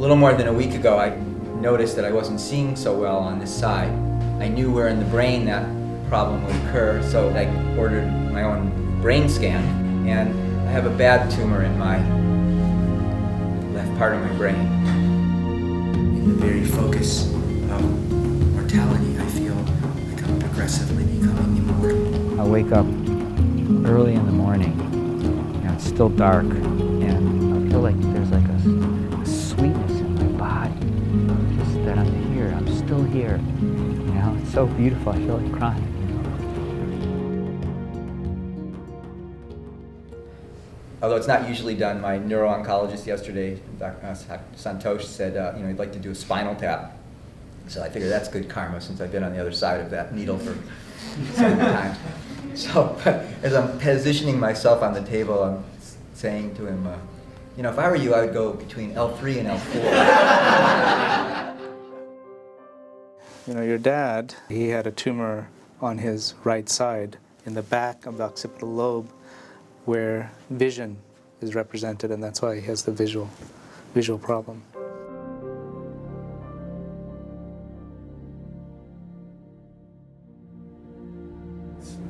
little more than a week ago, I noticed that I wasn't seeing so well on this side. I knew where in the brain that problem would occur, so I ordered my own brain scan, and I have a bad tumor in my left part of my brain. In the very focus of mortality, I feel like I'm progressively becoming immortal. I wake up early in the morning, it's still dark, and I feel like there's like a sweetness in my body, just that I'm here, I'm still here. It's so beautiful, I feel like crying. Although it's not usually done, my neuro-oncologist yesterday, Dr. Santosh, said he'd like to do a spinal tap. So I figured that's good karma since I've been on the other side of that needle for so many times. So as I'm positioning myself on the table, I'm saying to him, if I were you, I would go between L3 and L4. Your dad, he had a tumor on his right side in the back of the occipital lobe where vision is represented, and that's why he has the visual problem.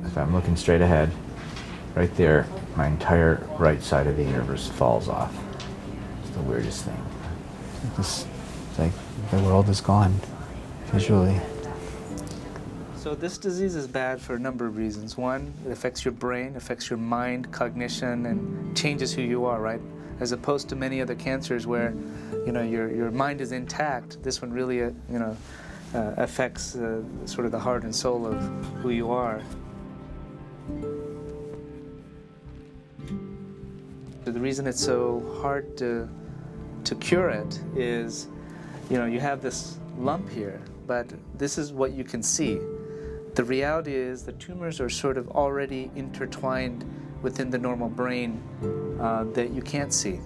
If I'm looking straight ahead, right there, my entire right side of the universe falls off. It's the weirdest thing. It's like the world is gone, visually. So this disease is bad for a number of reasons. One, it affects your brain, affects your mind, cognition, and changes who you are, right? As opposed to many other cancers where, your mind is intact, this one really, affects sort of the heart and soul of who you are. The reason it's so hard to cure it is, you have this lump here, but this is what you can see. The reality is the tumors are sort of already intertwined within the normal brain that you can't see.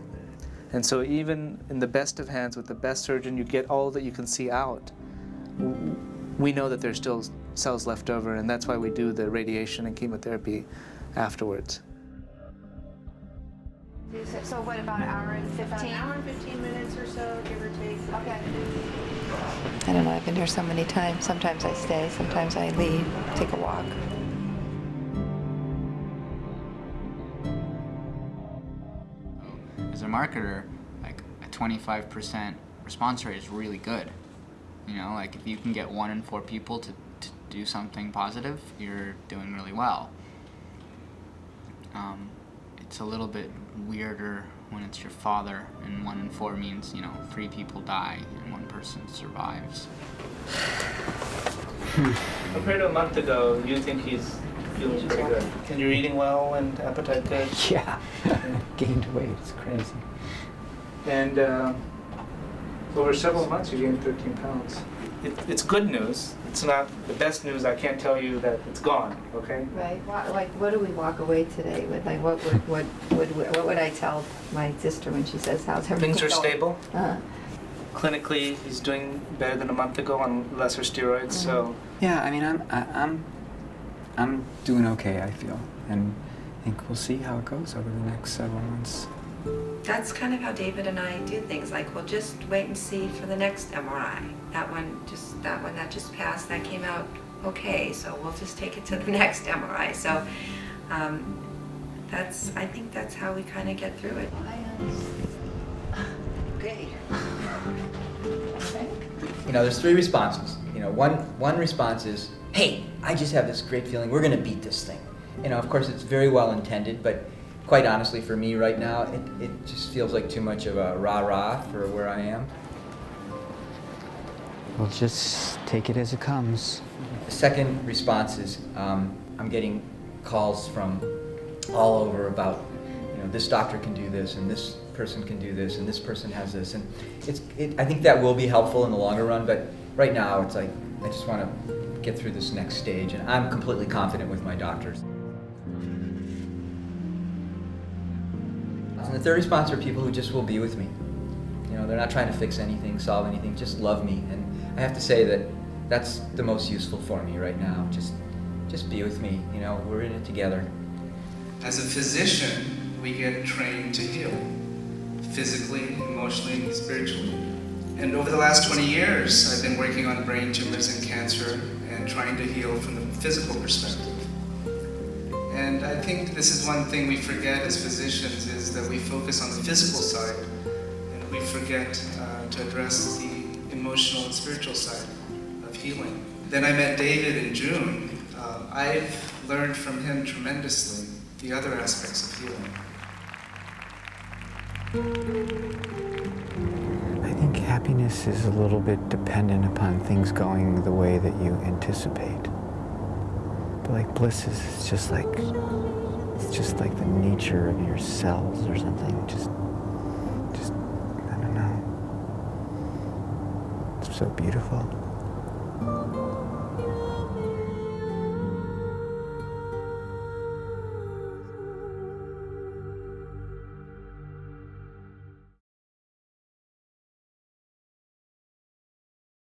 And so even in the best of hands with the best surgeon, you get all that you can see out. We know that there's still cells left over, and that's why we do the radiation and chemotherapy afterwards. So what, about an hour and 15? About an hour and 15 minutes or so, give or take. Okay. I don't know, I've been here so many times. Sometimes I stay, sometimes I leave, take a walk. As a marketer, like a 25% response rate is really good. Like if you can get 1 in 4 people to do something positive, you're doing really well. It's a little bit weirder when it's your father, and 1 in 4 means, 3 people die and 1 person survives. Compared to a month ago, you think he's feeling pretty good? And you're eating well and appetite good? Yeah, gained weight, it's crazy. And over several months, you gained 13 pounds. It's good news. It's not the best news. I can't tell you that it's gone, okay? Right. Like, what do we walk away today with? Like, what would I tell my sister when she says, how's everything Things are going? stable. Uh-huh. Clinically, he's doing better than a month ago on lesser steroids, so... Yeah, I mean, I'm doing okay, I feel, and I think we'll see how it goes over the next several months. That's kind of how David and I do things. Like, we'll just wait and see for the next MRI. That one that just passed, that came out okay, so we'll just take it to the next MRI. So I think that's how we kind of get through it. Okay. There's 3 responses. One response is, hey, I just have this great feeling, we're gonna beat this thing. Of course it's very well intended, but quite honestly for me right now, it just feels like too much of a rah-rah for where I am. We'll just take it as it comes. The second response is, I'm getting calls from all over about, this doctor can do this, and this person can do this, and this person has this, and I think that will be helpful in the longer run, but right now it's like, I just want to get through this next stage, and I'm completely confident with my doctors. And the third response are people who just will be with me. They're not trying to fix anything, solve anything, just love me, and I have to say that that's the most useful for me right now. Just be with me, we're in it together. As a physician, we get trained to heal, physically, emotionally, spiritually. And over the last 20 years, I've been working on brain tumors and cancer and trying to heal from the physical perspective. And I think this is one thing we forget as physicians, is that we focus on the physical side and we forget to address the emotional and spiritual side of healing. Then I met David in June. I've learned from him tremendously the other aspects of healing. I think happiness is a little bit dependent upon things going the way that you anticipate. But like bliss is just like the nature of your cells or something. Just I don't know. It's so beautiful.